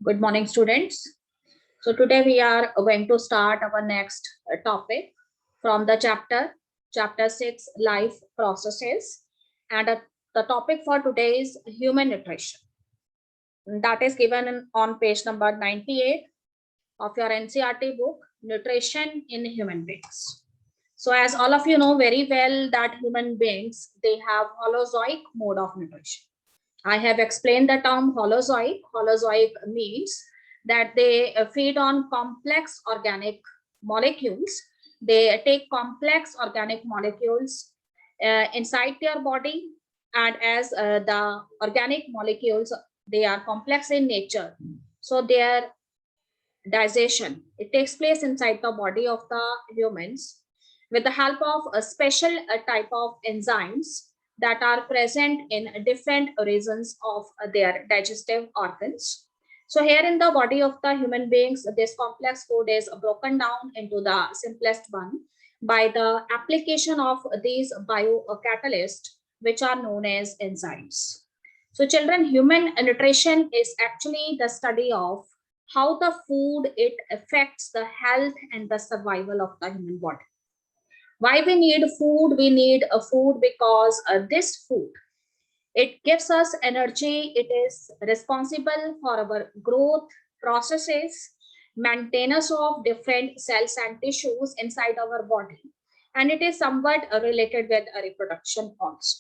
Good morning, students. So today we are going to start our next topic from the chapter 6, life processes. And the topic for today is human nutrition. That is given on page number 98 of your NCERT book, Nutrition in Human Beings. So as all of you know very well that human beings, they have holozoic mode of nutrition. I have explained the term holozoic. Holozoic means that they feed on complex organic molecules. They take complex organic molecules inside their body, and as the organic molecules, they are complex in nature. So their digestion, it takes place inside the body of the humans with the help of a special type of enzymes that are present in different regions of their digestive organs. So here in the body of the human beings, this complex food is broken down into the simplest one by the application of these biocatalysts, which are known as enzymes. So children, human nutrition is actually the study of how the food, it affects the health and the survival of the human body. Why we need food? We need a food because this food, it gives us energy. It is responsible for our growth processes, maintenance of different cells and tissues inside our body, and it is somewhat related with reproduction also.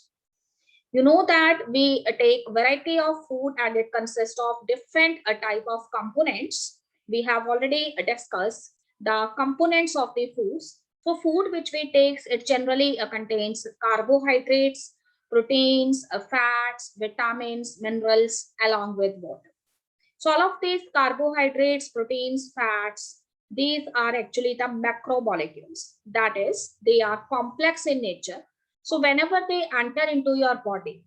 You know that we take variety of food and it consists of different type of components. We have already discussed the components of the foods. So food which we take, it generally contains carbohydrates, proteins, fats, vitamins, minerals, along with water. So all of these carbohydrates, proteins, fats, these are actually the macromolecules. That is, they are complex in nature. So whenever they enter into your body,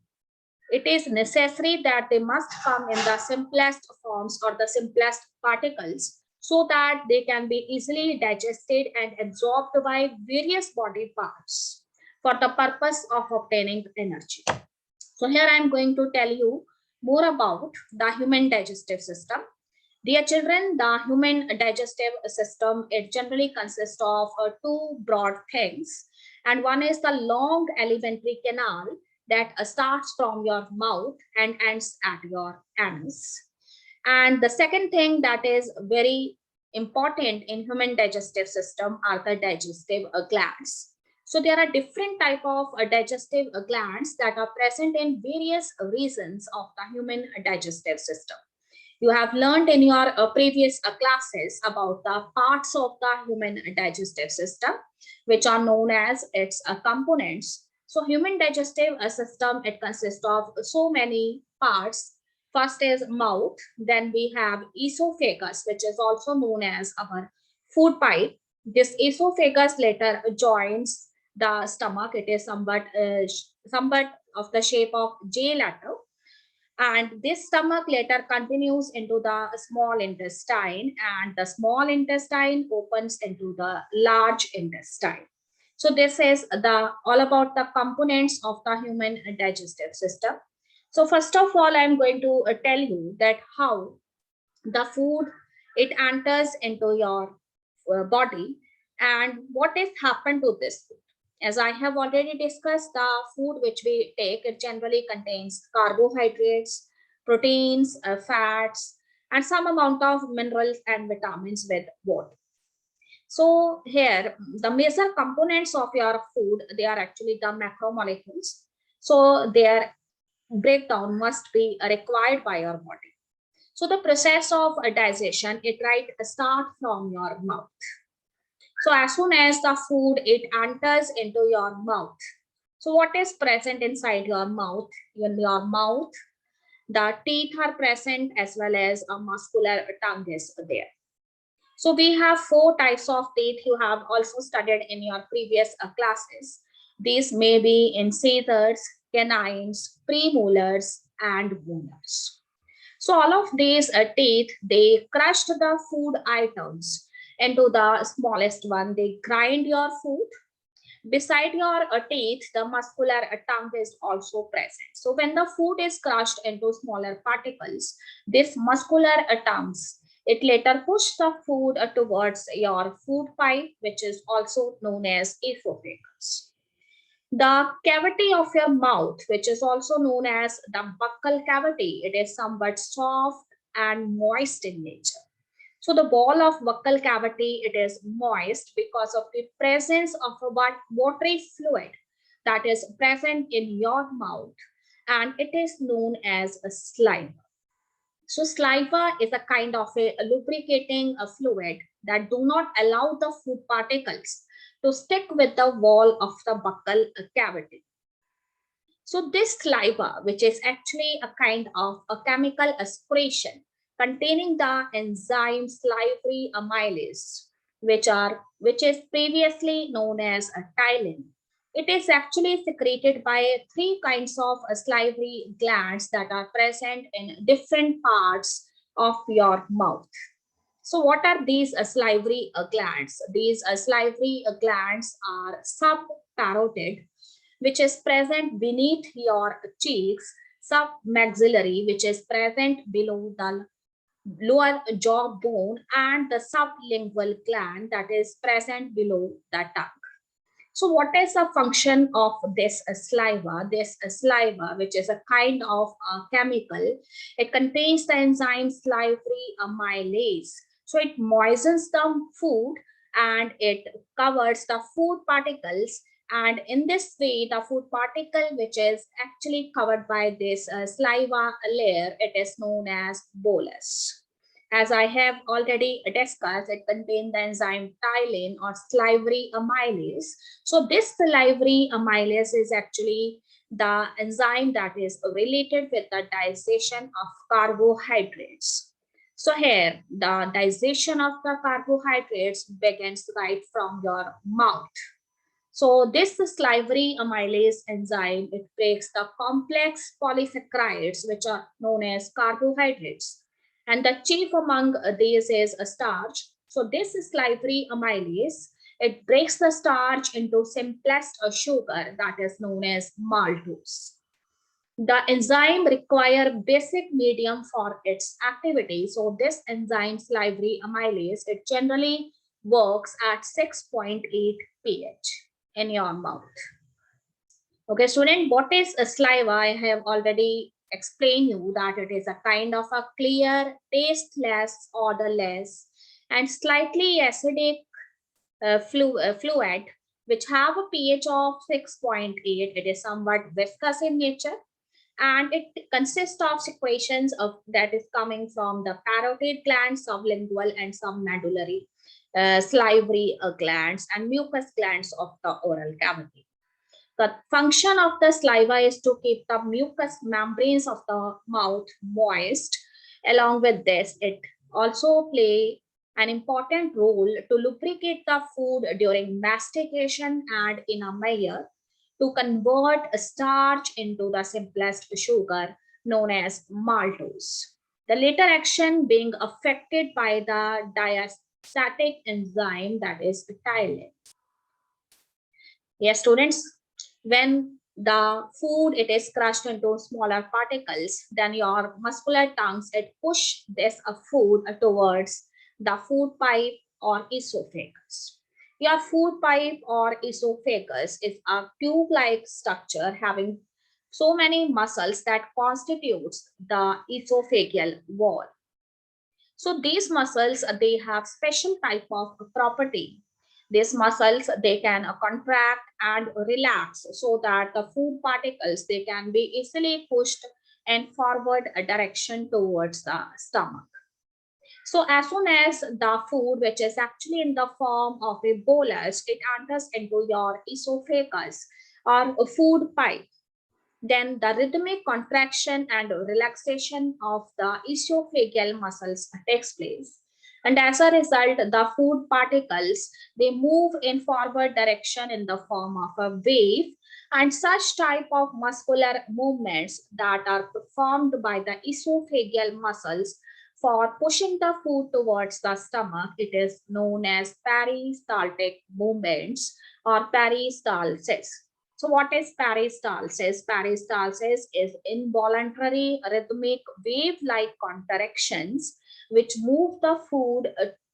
it is necessary that they must come in the simplest forms or the simplest particles so that they can be easily digested and absorbed by various body parts for the purpose of obtaining energy. So here I am going to tell you more about the human digestive system. Dear children, the human digestive system, it generally consists of two broad things. And one is the long alimentary canal that starts from your mouth and ends at your anus. And the second thing that is very important in human digestive system are the digestive glands. So there are different type of digestive glands that are present in various regions of the human digestive system. You have learned in your previous classes about the parts of the human digestive system, which are known as its components. So human digestive system, it consists of so many parts. First is mouth, then we have esophagus, which is also known as our food pipe. This esophagus later joins the stomach. It is somewhat of the shape of J letter, and this stomach later continues into the small intestine, and the small intestine opens into the large intestine. So this is the all about the components of the human digestive system. So first of all, I'm going to tell you that how the food, it enters into your body and what is happened to this food. As I have already discussed, the food which we take, it generally contains carbohydrates, proteins, fats, and some amount of minerals and vitamins with water. So here, the major components of your food, they are actually the macromolecules. So their breakdown must be required by your body. So the process of digestion, it right start from your mouth. So as soon as the food, it enters into your mouth. So what is present inside your mouth? In your mouth, the teeth are present as well as a muscular tongue is there. So we have four types of teeth you have also studied in your previous classes. These may be incisors, canines, premolars, and molars. So all of these teeth, they crushed the food items into the smallest one. They grind your food. Beside your teeth, the muscular tongue is also present. So when the food is crushed into smaller particles, this muscular tongues, it later push the food towards your food pipe, which is also known as esophagus. The cavity of your mouth, which is also known as the buccal cavity, it is somewhat soft and moist in nature. So the ball of buccal cavity, it is moist because of the presence of a watery fluid that is present in your mouth, and it is known as a saliva. So saliva is a kind of a lubricating fluid that do not allow the food particles to stick with the wall of the buccal cavity. So this saliva, which is actually a kind of a chemical excretion containing the enzyme salivary amylase, which is previously known as a ptyalin. It is actually secreted by three kinds of salivary glands that are present in different parts of your mouth. So what are these salivary glands? These salivary glands are subparotid, which is present beneath your cheeks, submaxillary, which is present below the lower jaw bone, and the sublingual gland that is present below the tongue. So what is the function of this saliva? This saliva, which is a kind of chemical, it contains the enzyme salivary amylase. So it moistens the food and it covers the food particles. And in this way, the food particle, which is actually covered by this saliva layer, it is known as bolus. As I have already discussed, it contains the enzyme ptyalin or salivary amylase. So this salivary amylase is actually the enzyme that is related with the digestion of carbohydrates. So here, the digestion of the carbohydrates begins right from your mouth. So this salivary amylase enzyme, it breaks the complex polysaccharides, which are known as carbohydrates. And the chief among these is a starch. So this salivary amylase, it breaks the starch into simplest sugar that is known as maltose. The enzyme require basic medium for its activity. So this enzyme salivary amylase, it generally works at 6.8 pH in your mouth. Okay, student, what is a saliva? I have already explained you that it is a kind of a clear, tasteless, odorless, and slightly acidic fluid which have a pH of 6.8. It is somewhat viscous in nature, and it consists of secretions of that is coming from the parotid glands, sublingual and submedullary, salivary glands, and mucus glands of the oral cavity. The function of the saliva is to keep the mucous membranes of the mouth moist. Along with this, it also play an important role to lubricate the food during mastication and in a measure to convert a starch into the simplest sugar known as maltose. The later action being affected by the diastatic enzyme that is ptyalin. Yes, students, when the food it is crushed into smaller particles, then your muscular tongues it push this food towards the food pipe or esophagus. Your food pipe or esophagus is a tube-like structure having so many muscles that constitutes the esophageal wall. So these muscles, they have special type of property. These muscles, they can contract and relax so that the food particles, they can be easily pushed in forward direction towards the stomach. So as soon as the food, which is actually in the form of a bolus, it enters into your esophagus or a food pipe, then the rhythmic contraction and relaxation of the esophageal muscles takes place. And as a result, the food particles, they move in forward direction in the form of a wave, and such type of muscular movements that are performed by the esophageal muscles For pushing the food towards the stomach, it is known as peristaltic movements or peristalsis. So what is peristalsis? Peristalsis is involuntary rhythmic wave-like contractions which move the food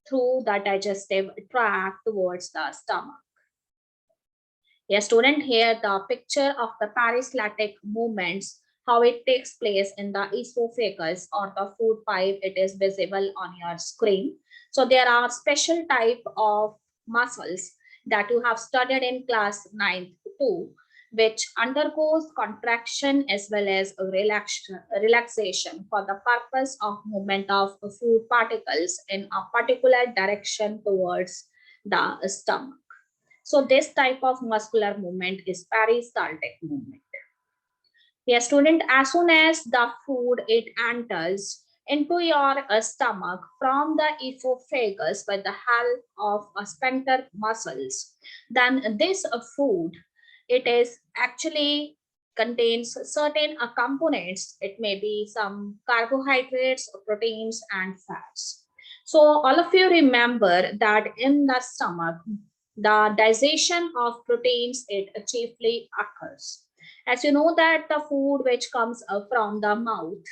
through the digestive tract towards the stomach. Yes, student, here the picture of the peristaltic movements, how it takes place in the esophagus or the food pipe, it is visible on your screen. So there are special type of muscles that you have studied in class 9th too, which undergoes contraction as well as relaxation for the purpose of movement of food particles in a particular direction towards the stomach. So this type of muscular movement is peristaltic movement. Yes, student, as soon as the food it enters into your stomach from the esophagus with the help of sphincter muscles, then this food, it is actually contains certain components. It may be some carbohydrates, proteins, and fats. So all of you remember that in the stomach, the digestion of proteins, it chiefly occurs. As you know that the food which comes from the mouth,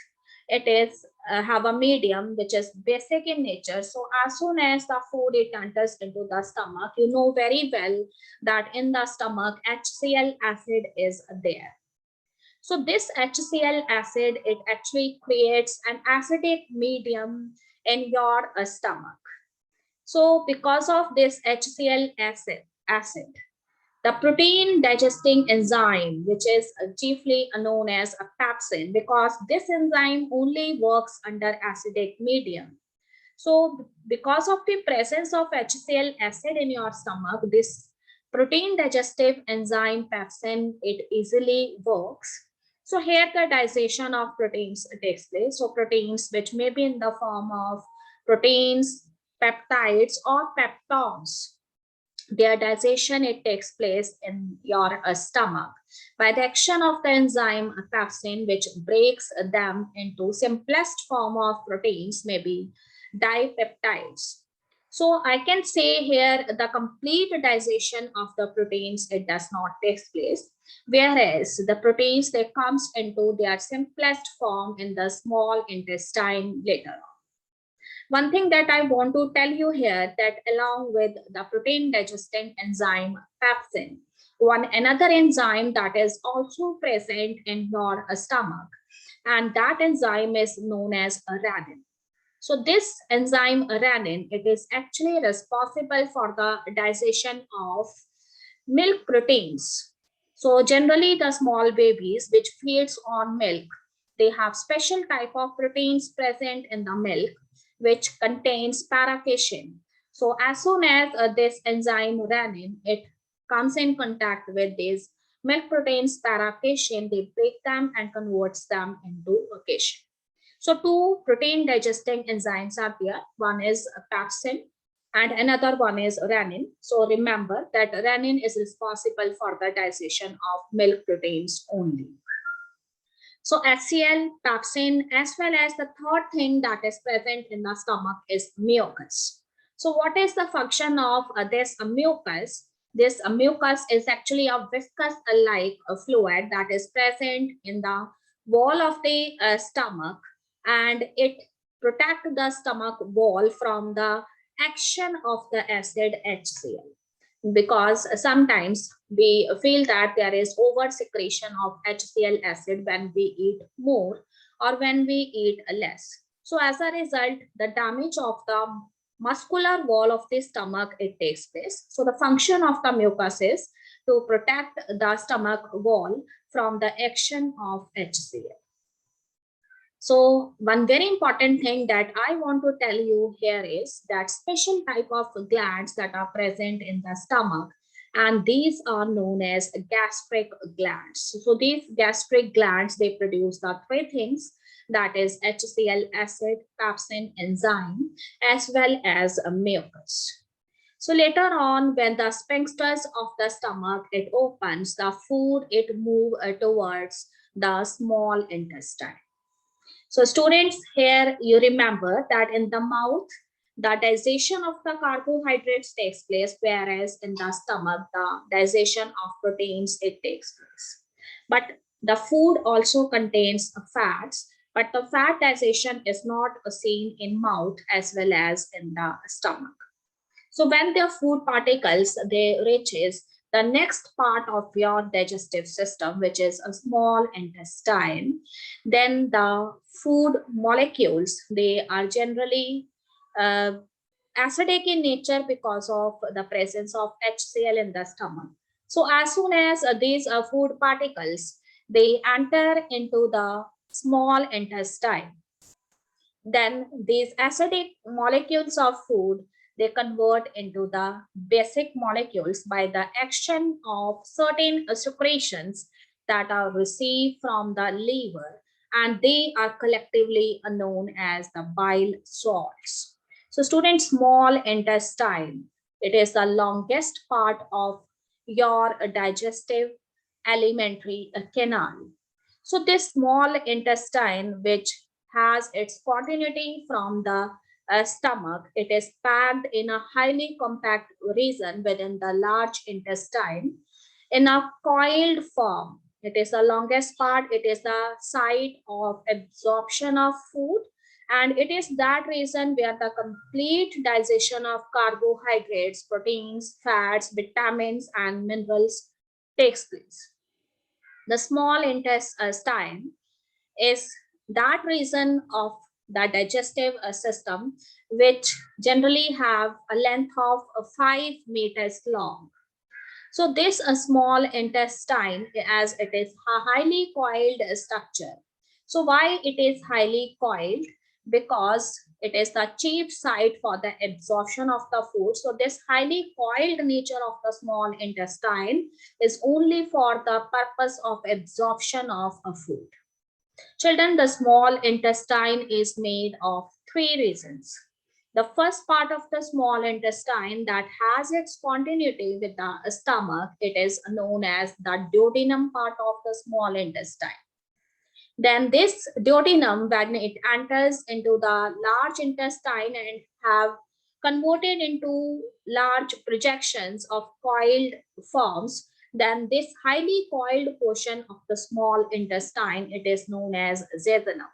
it is have a medium which is basic in nature. So as soon as the food it enters into the stomach, you know very well that in the stomach HCl acid is there. So this HCl acid, it actually creates an acidic medium in your stomach. So because of this HCl acid, the protein digesting enzyme, which is chiefly known as a pepsin, because this enzyme only works under acidic medium. So because of the presence of HCl acid in your stomach, this protein digestive enzyme pepsin, it easily works. So here the digestion of proteins takes place. So proteins which may be in the form of proteins, peptides or peptones, their digestion it takes place in your stomach by the action of the enzyme pepsin, which breaks them into simplest form of proteins, maybe dipeptides. So I can say here the complete digestion of the proteins it does not take place, whereas the proteins they comes into their simplest form in the small intestine later on. One thing that I want to tell you here that along with the protein digesting enzyme pepsin, one another enzyme that is also present in your stomach, and that enzyme is known as renin. So this enzyme renin, it is actually responsible for the digestion of milk proteins. So generally the small babies which feeds on milk, they have special type of proteins present in the milk which contains paracasein. So as soon as this enzyme renin, it comes in contact with these milk proteins paracasein, they break them and converts them into casein. So two protein digesting enzymes are there. One is pepsin and another one is renin. So remember that renin is responsible for the digestion of milk proteins only. So HCl, pepsin, as well as the third thing that is present in the stomach is mucus. So what is the function of this mucus? This mucus is actually a viscous-like fluid that is present in the wall of the stomach, and it protects the stomach wall from the action of the acid HCl, because sometimes we feel that there is over secretion of HCl acid when we eat more or when we eat less. So as a result, the damage of the muscular wall of the stomach it takes place. So the function of the mucus is to protect the stomach wall from the action of HCl. So one very important thing that I want to tell you here is that special type of glands that are present in the stomach, and these are known as gastric glands. So these gastric glands, they produce the three things, that is HCl acid, pepsin enzyme, as well as mucus. So later on, when the sphincters of the stomach it opens, the food it move towards the small intestine. So students, here you remember that in the mouth, the digestion of the carbohydrates takes place, whereas in the stomach, the digestion of proteins, it takes place. But the food also contains fats, but the fat digestion is not seen in mouth as well as in the stomach. So when the food particles, they reaches the next part of your digestive system, which is a small intestine, then the food molecules, they are generally uh, acidic in nature because of the presence of HCl in the stomach. So as soon as these food particles, they enter into the small intestine, then these acidic molecules of food, they convert into the basic molecules by the action of certain secretions that are received from the liver, and they are collectively known as the bile salts. So students, small intestine, it is the longest part of your digestive alimentary canal. So this small intestine, which has its continuity from the stomach, it is packed in a highly compact region within the large intestine in a coiled form. It is the longest part. It is the site of absorption of food, and it is that region where the complete digestion of carbohydrates, proteins, fats, vitamins, and minerals takes place. The small intestine is that region of the digestive system which generally have a length of 5 meters long. So this small intestine, as it is a highly coiled structure. So why it is highly coiled? Because it is the chief site for the absorption of the food. So this highly coiled nature of the small intestine is only for the purpose of absorption of a food. Children, the small intestine is made of three regions. The first part of the small intestine that has its continuity with the stomach, it is known as the duodenum part of the small intestine. Then this duodenum, when it enters into the large intestine and have converted into large projections of coiled forms, then this highly coiled portion of the small intestine, it is known as jejunum.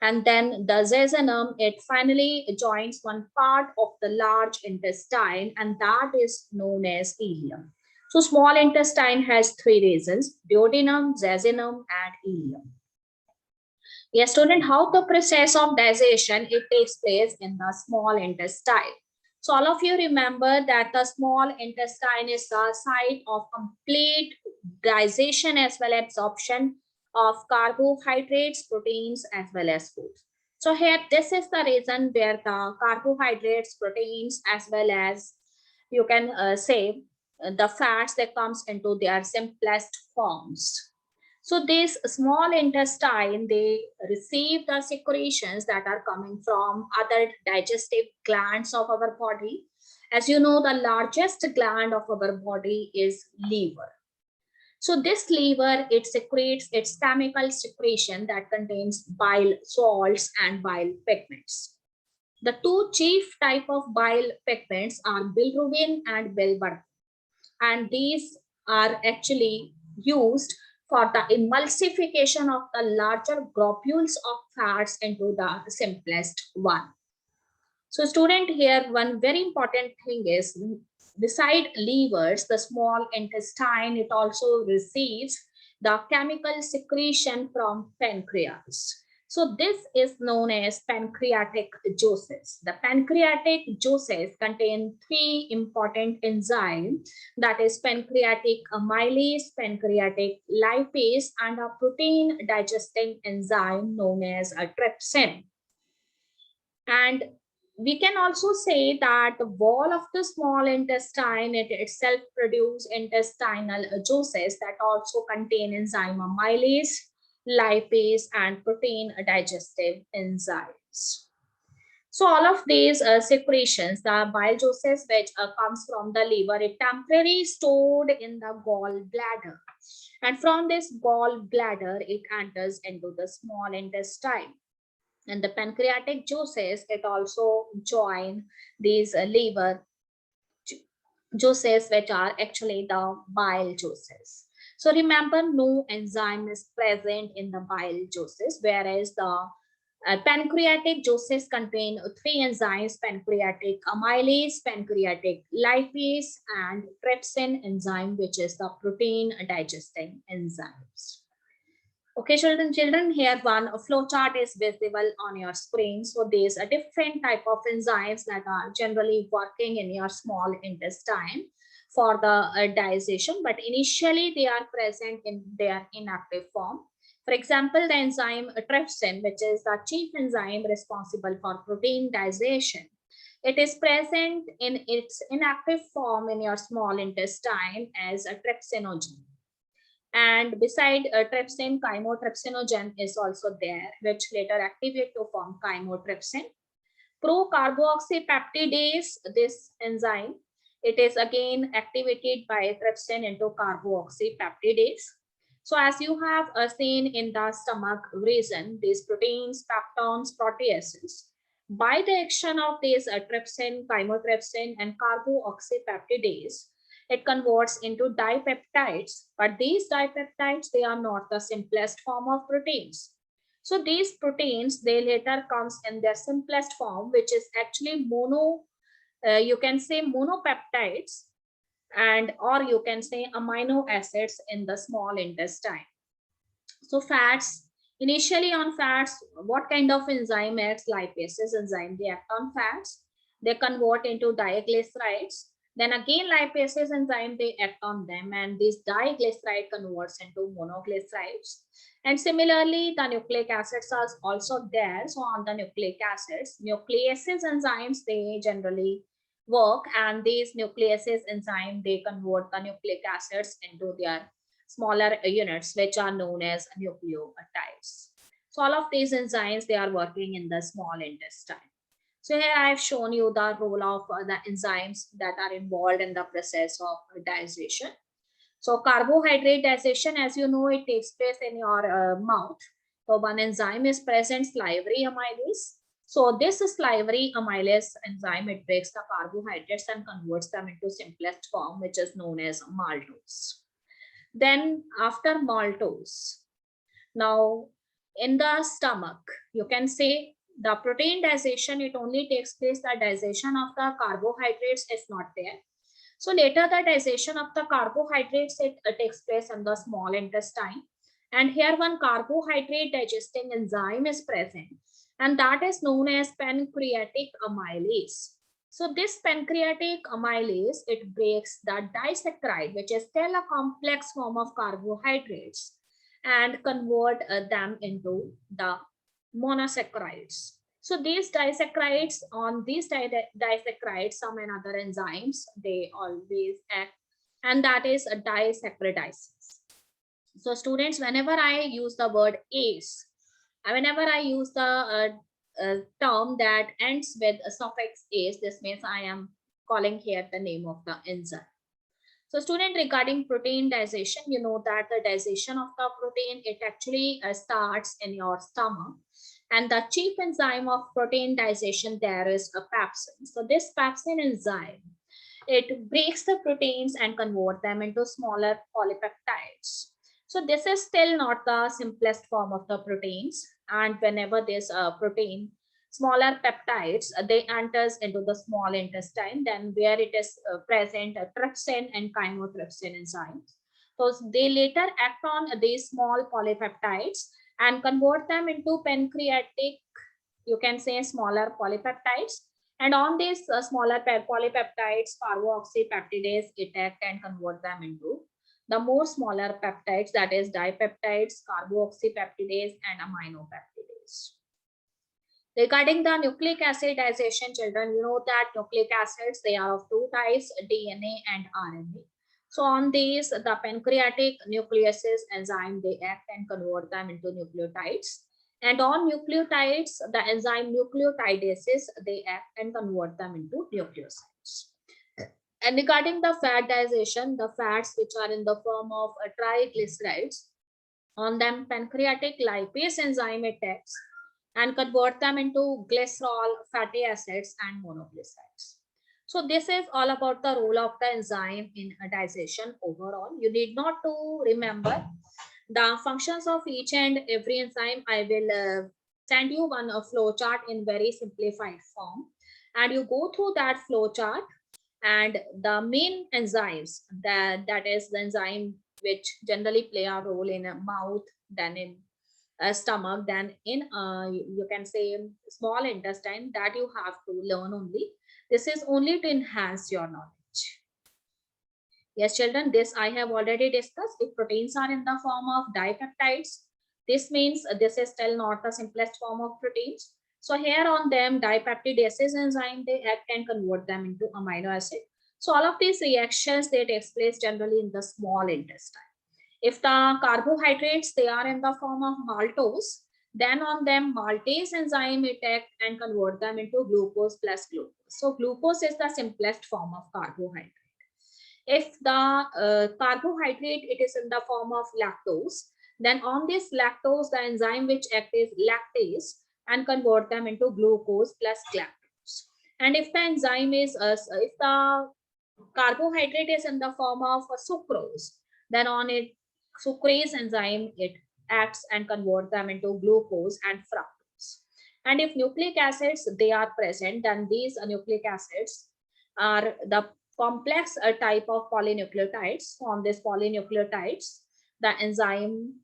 And then the jejunum, it finally joins one part of the large intestine, and that is known as ileum. So small intestine has three regions: duodenum, jejunum, and ileum. Yes, student, how the process of digestion, it takes place in the small intestine. So all of you remember that the small intestine is the site of complete digestion as well as absorption of carbohydrates, proteins, as well as foods. So here, this is the reason where the carbohydrates, proteins, as well as you can say the fats that comes into their simplest forms. So this small intestine, they receive the secretions that are coming from other digestive glands of our body. As you know, the largest gland of our body is liver. So this liver, it secretes its chemical secretion that contains bile salts and bile pigments. The two chief type of bile pigments are bilirubin and bilirubin, and these are actually used for the emulsification of the larger globules of fats into the simplest one. So student, here one very important thing is, beside livers, the small intestine, it also receives the chemical secretion from pancreas. So this is known as pancreatic juices. The pancreatic juices contain three important enzymes, that is pancreatic amylase, pancreatic lipase, and a protein digesting enzyme known as a trypsin. And we can also say that the wall of the small intestine, it itself produce intestinal juices that also contain enzyme amylase, lipase, and protein digestive enzymes. So all of these secretions, the bile juices which comes from the liver, it temporarily stored in the gallbladder. And from this gallbladder, it enters into the small intestine. And the pancreatic juices, it also join these liver juices, which are actually the bile juices. So remember, no enzyme is present in the bile juices, whereas the pancreatic juices contain three enzymes: pancreatic amylase, pancreatic lipase, and trypsin enzyme, which is the protein digesting enzymes. Okay, children, here one flow chart is visible on your screen. So there's a different type of enzymes that are generally working in your small intestine for the digestion, but initially they are present in their inactive form. For example, the enzyme trypsin, which is the chief enzyme responsible for protein digestion, it is present in its inactive form in your small intestine as a trypsinogen. And beside trypsin, chymotrypsinogen is also there, which later activate to form chymotrypsin. Pro-carboxypeptidase, this enzyme, it is again activated by trypsin into carboxypeptidase. So as you have seen in the stomach region, these proteins, peptones, proteases, by the action of these trypsin, chymotrypsin, and carboxypeptidase, it converts into dipeptides. But these dipeptides, they are not the simplest form of proteins. So these proteins, they later comes in their simplest form, which is actually you can say monopeptides, and or you can say amino acids in the small intestine. So fats, initially on fats, what kind of enzyme acts? Lipases enzyme, they act on fats. They convert into diglycerides. Then again, lipases enzyme, they act on them, and this diglyceride converts into monoglycerides. And similarly, the nucleic acids are also there. So on the nucleic acids, nucleases enzymes, they generally work, and these nucleases enzyme, they convert the nucleic acids into their smaller units, which are known as nucleotides. So all of these enzymes, they are working in the small intestine. So here I have shown you the role of the enzymes that are involved in the process of digestion. So carbohydrate digestion, as you know, it takes place in your mouth. So one enzyme is present, salivary amylase. So this salivary amylase enzyme, it breaks the carbohydrates and converts them into simplest form, which is known as maltose. Then after maltose, now in the stomach, you can say the protein digestion, it only takes place, the digestion of the carbohydrates is not there. So later the digestion of the carbohydrates, it takes place in the small intestine. And here one carbohydrate digesting enzyme is present, and that is known as pancreatic amylase. So this pancreatic amylase, it breaks the disaccharide, which is still a complex form of carbohydrates, and convert them into the monosaccharides. So these disaccharides, on these disaccharides, some and other enzymes, they always act, and that is a disaccharidases. So students, whenever I use the word ACE, whenever I use the term that ends with a suffix ACE, this means I am calling here the name of the enzyme. So student, regarding protein digestion, you know that the digestion of the protein, it actually starts in your stomach. And the chief enzyme of protein digestion there is a pepsin. So this pepsin enzyme, it breaks the proteins and convert them into smaller polypeptides. So this is still not the simplest form of the proteins. And whenever this protein, smaller peptides, they enters into the small intestine, then where it is present, trypsin and chymotrypsin enzymes. So they later act on these small polypeptides and convert them into pancreatic, you can say, smaller polypeptides. And on these smaller polypeptides, carboxypeptidase, it act and convert them into the more smaller peptides, that is dipeptides, carboxypeptidase, and aminopeptidase. Regarding the nucleic acid digestion, children, you know that nucleic acids, they are of two types, DNA and RNA. So on these, the pancreatic nucleases enzyme, they act and convert them into nucleotides. And on nucleotides, the enzyme nucleotidases, they act and convert them into nucleosides. And regarding the fat digestion, the fats which are in the form of triglycerides, on them pancreatic lipase enzyme attacks, and convert them into glycerol, fatty acids, and monoglycerides. So this is all about the role of the enzyme in digestion overall. You need not to remember the functions of each and every enzyme. I will send you one flow chart in very simplified form, and you go through that flow chart, and the main enzymes, that is the enzyme which generally play a role in a mouth, then in a stomach, then in you can say small intestine, that you have to learn only. This is only to enhance your knowledge. Yes, children, this I have already discussed. If proteins are in the form of dipeptides, this means this is still not the simplest form of proteins. So here on them, dipeptidase enzyme, they act and convert them into amino acid. So all of these reactions, they take place generally in the small intestine. If the carbohydrates, they are in the form of maltose, then on them maltase enzyme it act and convert them into glucose plus glucose. So glucose is the simplest form of carbohydrate. If the carbohydrate, it is in the form of lactose, then on this lactose, the enzyme which acts is lactase and convert them into glucose plus galactose. And if the enzyme is, if the carbohydrate is in the form of sucrose, then on it, sucrase enzyme, it acts and convert them into glucose and fructose. And if nucleic acids, they are present, then these nucleic acids are the complex type of polynucleotides. On these polynucleotides, the enzyme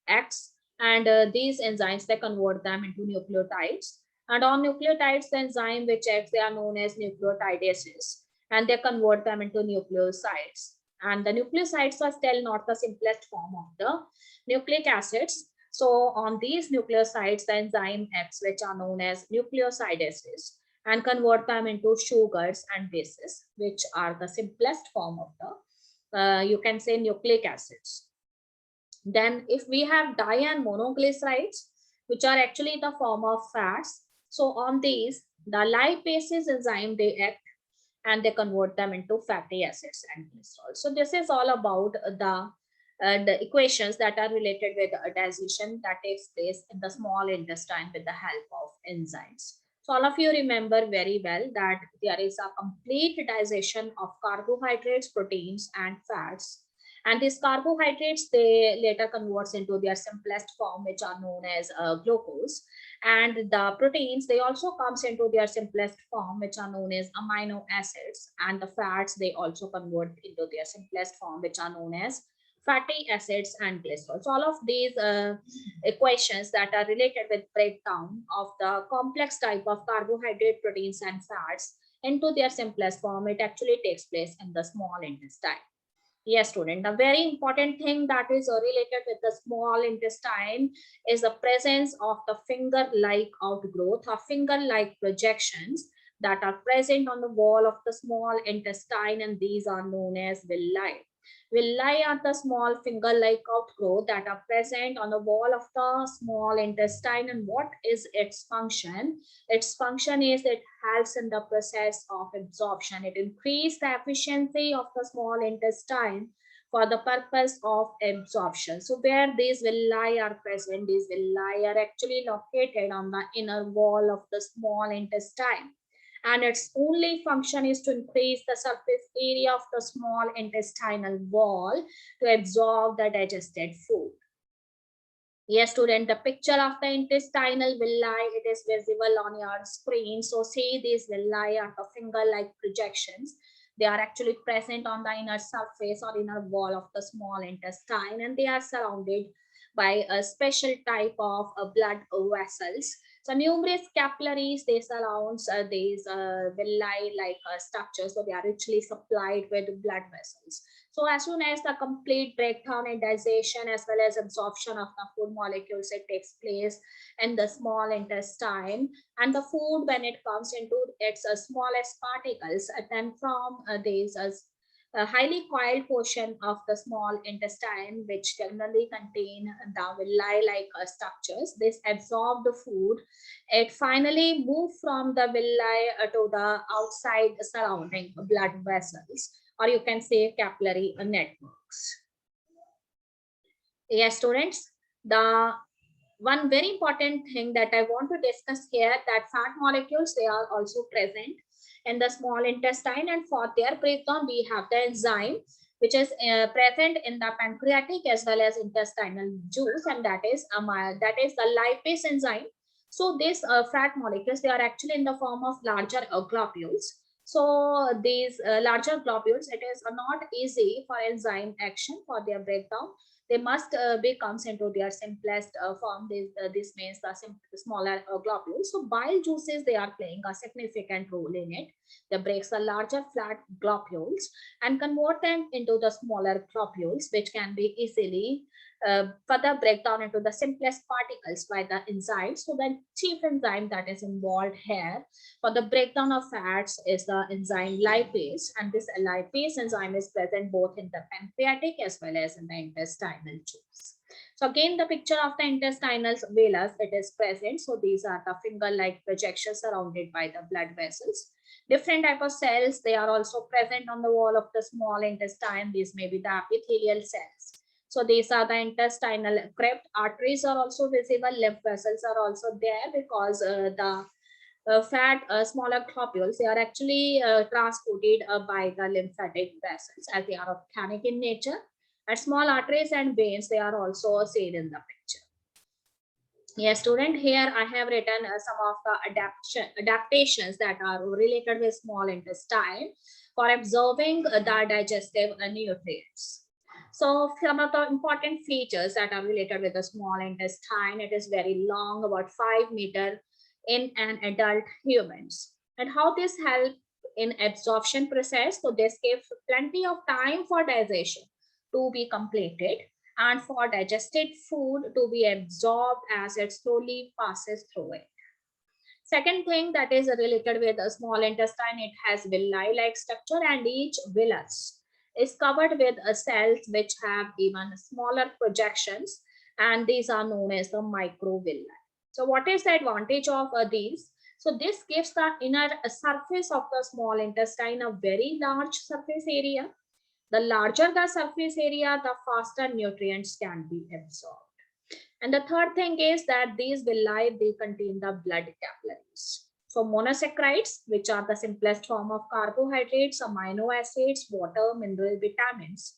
acts, and these enzymes, they convert them into nucleotides. And on nucleotides, the enzyme which acts, they are known as nucleotidases, and they convert them into nucleosides. And the nucleosides are still not the simplest form of the nucleic acids. So on these nucleosides, the enzyme acts, which are known as nucleosidases, and convert them into sugars and bases, which are the simplest form of the, you can say, nucleic acids. Then if we have di and monoglycerides, which are actually the form of fats, so on these, the lipases enzyme, they act and they convert them into fatty acids and glycerol. So this is all about the equations that are related with digestion that takes place in the small intestine with the help of enzymes. So all of you remember very well that there is a complete digestion of carbohydrates, proteins, and fats. And these carbohydrates, they later converts into their simplest form, which are known as glucose. And the proteins, they also comes into their simplest form, which are known as amino acids. And the fats, they also convert into their simplest form, which are known as fatty acids and glycerol. So all of these equations that are related with breakdown of the complex type of carbohydrate, proteins, and fats into their simplest form, it actually takes place in the small intestine. Yes, student, the very important thing that is related with the small intestine is the presence of the finger-like outgrowth or finger-like projections that are present on the wall of the small intestine, and these are known as villi. Villi are the small finger-like outgrowth that are present on the wall of the small intestine. And what is its function? Its function is it helps in the process of absorption. It increases the efficiency of the small intestine for the purpose of absorption. So where these villi are present, these villi are actually located on the inner wall of the small intestine. And its only function is to increase the surface area of the small intestinal wall to absorb the digested food. Yes, student, the picture of the intestinal villi, it is visible on your screen. So see, these villi are the finger-like projections. They are actually present on the inner surface or inner wall of the small intestine, and they are surrounded by a special type of blood vessels. So numerous capillaries, they surround these villi-like structures. So they are richly supplied with blood vessels. So as soon as the complete breakdown and digestion as well as absorption of the food molecules, it takes place in the small intestine, and the food, when it comes into its smallest particles, then from these a highly coiled portion of the small intestine, which generally contain the villi-like structures, this absorb the food. It finally move from the villi to the outside surrounding blood vessels, or you can say capillary networks. Yes, students, the one very important thing that I want to discuss here, that fat molecules, they are also present in the small intestine, and for their breakdown, we have the enzyme which is present in the pancreatic as well as intestinal juice, and that is the lipase enzyme. So these fat molecules, they are actually in the form of larger globules. So these larger globules, it is not easy for enzyme action for their breakdown. They must be comes into their simplest form. This means the smaller globules. So bile juices, they are playing a significant role in it. They breaks the larger flat globules and convert them into the smaller globules, which can be easily further breakdown into the simplest particles by the enzymes. So the chief enzyme that is involved here for the breakdown of fats is the enzyme lipase, and this lipase enzyme is present both in the pancreatic as well as in the intestinal juice. So again, the picture of the intestinal villus, it is present. So these are the finger-like projections surrounded by the blood vessels. Different type of cells, they are also present on the wall of the small intestine. These may be the epithelial cells. So these are the intestinal crypt. Arteries are also visible. Lymph vessels are also there because the fat smaller globules, they are actually transported by the lymphatic vessels as they are organic in nature. And small arteries and veins, they are also seen in the picture. Yes, student, here I have written some of the adaptations that are related with small intestine for absorbing the digestive nutrients. So some of the important features that are related with the small intestine, it is very long, about 5 meters in an adult humans. And how this help in absorption process? So this gives plenty of time for digestion to be completed and for digested food to be absorbed as it slowly passes through it. Second thing that is related with the small intestine, it has villi-like structure, and each villus is covered with cells which have even smaller projections, and these are known as the microvilli. So what is the advantage of these? So this gives the inner surface of the small intestine a very large surface area. The larger the surface area, the faster nutrients can be absorbed. And the third thing is that these villi, they contain the blood capillaries. So monosaccharides, which are the simplest form of carbohydrates, amino acids, water, mineral, vitamins,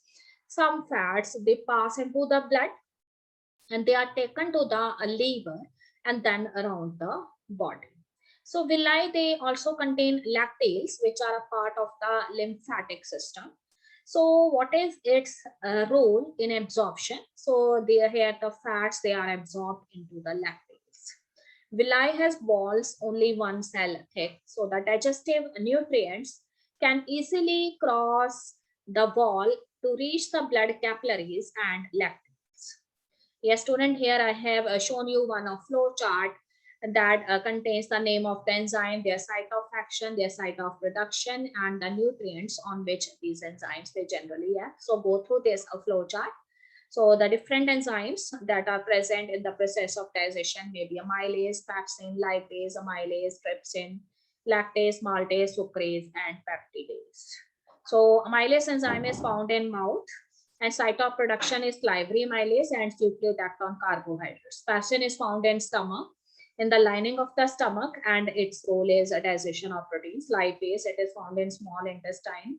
some fats, they pass into the blood and they are taken to the liver and then around the body. So villi, they also contain lacteals, which are a part of the lymphatic system. So what is its role in absorption? So they here the fats, they are absorbed into the lacteals. Villi has walls only one cell thick, so the digestive nutrients can easily cross the wall to reach the blood capillaries and lacteals. Yes, student, here I have shown you one of flow chart that contains the name of the enzyme, their site of action, their site of production, and the nutrients on which these enzymes they generally act. So go through this flow chart. So the different enzymes that are present in the process of digestion may be amylase, pepsin, lipase, amylase, trypsin, lactase, maltase, sucrase, and peptidase. So amylase enzyme is found in mouth, and site of production is salivary amylase and nucleic act on carbohydrates. Pepsin is found in stomach, in the lining of the stomach, and its role is a digestion of proteins. Lipase, it is found in small intestine,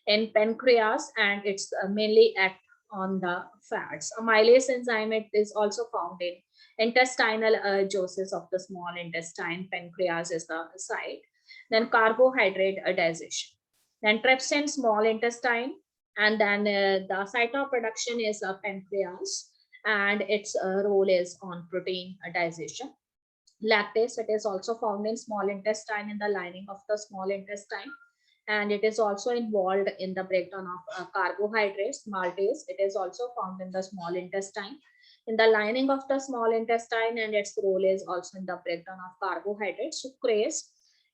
in pancreas, and it's mainly act on the fats. Amylase enzyme, it is also found in intestinal juices of the small intestine. Pancreas is the site. Then carbohydrate digestion. Then trypsin, small intestine, and then the site of production is pancreas, and its role is on protein digestion. Lactase, it is also found in small intestine, in the lining of the small intestine, and it is also involved in the breakdown of carbohydrates. Maltase, it is also found in the small intestine, in the lining of the small intestine, and its role is also in the breakdown of carbohydrates. Sucrase,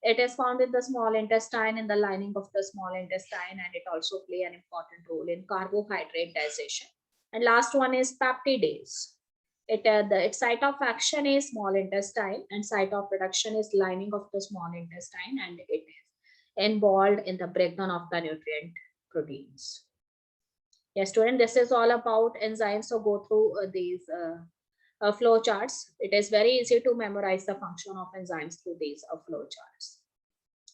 it is found in the small intestine, in the lining of the small intestine, and it also play an important role in carbohydrate digestion. And last one is peptidase. Its site of action is small intestine, and site of production is lining of the small intestine, and it is involved in the breakdown of the nutrient proteins. Yes, student, this is all about enzymes. So go through these flow charts. It is very easy to memorize the function of enzymes through these flow charts.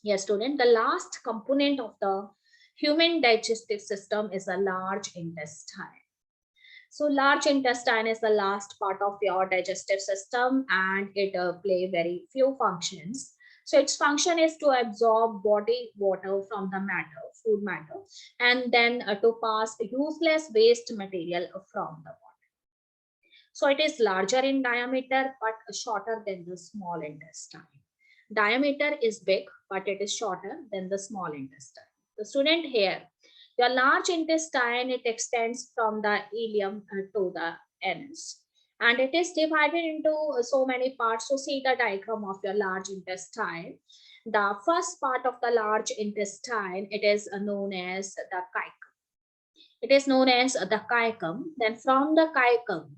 Yes, student, the last component of the human digestive system is the large intestine. So large intestine is the last part of your digestive system, and it play very few functions. So its function is to absorb body water from the matter, food matter, and then to pass useless waste material from the body. So it is larger in diameter but shorter than the small intestine. Diameter is big, but it is shorter than the small intestine. The student here, your large intestine, it extends from the ileum to the anus. And it is divided into so many parts. So see the diagram of your large intestine. The first part of the large intestine, it is known as the caecum. It is known as the caecum. Then from the caecum,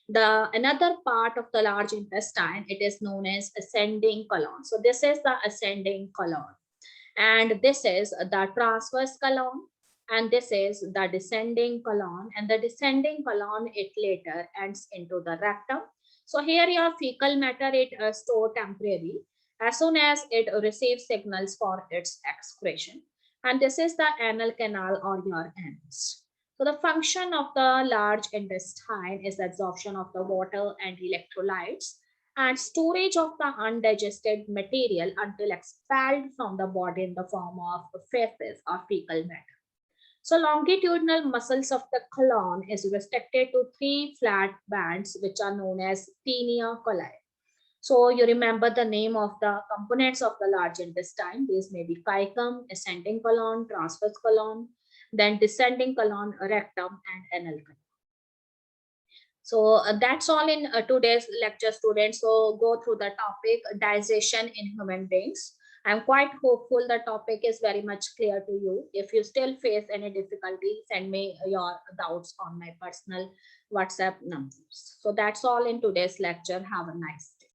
the another part of the large intestine, it is known as ascending colon. So this is the ascending colon, and this is the transverse colon, and this is the descending colon, and the descending colon, it later ends into the rectum. So here your fecal matter, it store temporarily as soon as it receives signals for its excretion, and this is the anal canal or your anus. So the function of the large intestine is absorption of the water and electrolytes and storage of the undigested material until expelled from the body in the form of feces or fecal matter. So longitudinal muscles of the colon is restricted to three flat bands which are known as tinea coli. So you remember the name of the components of the large intestine. These may be caecum, ascending colon, transverse colon, then descending colon, rectum, and anal colon. So that's all in today's lecture, students. So go through the topic digestion in human beings. I'm quite hopeful the topic is very much clear to you. If you still face any difficulty, send me your doubts on my personal WhatsApp numbers. So that's all in today's lecture. Have a nice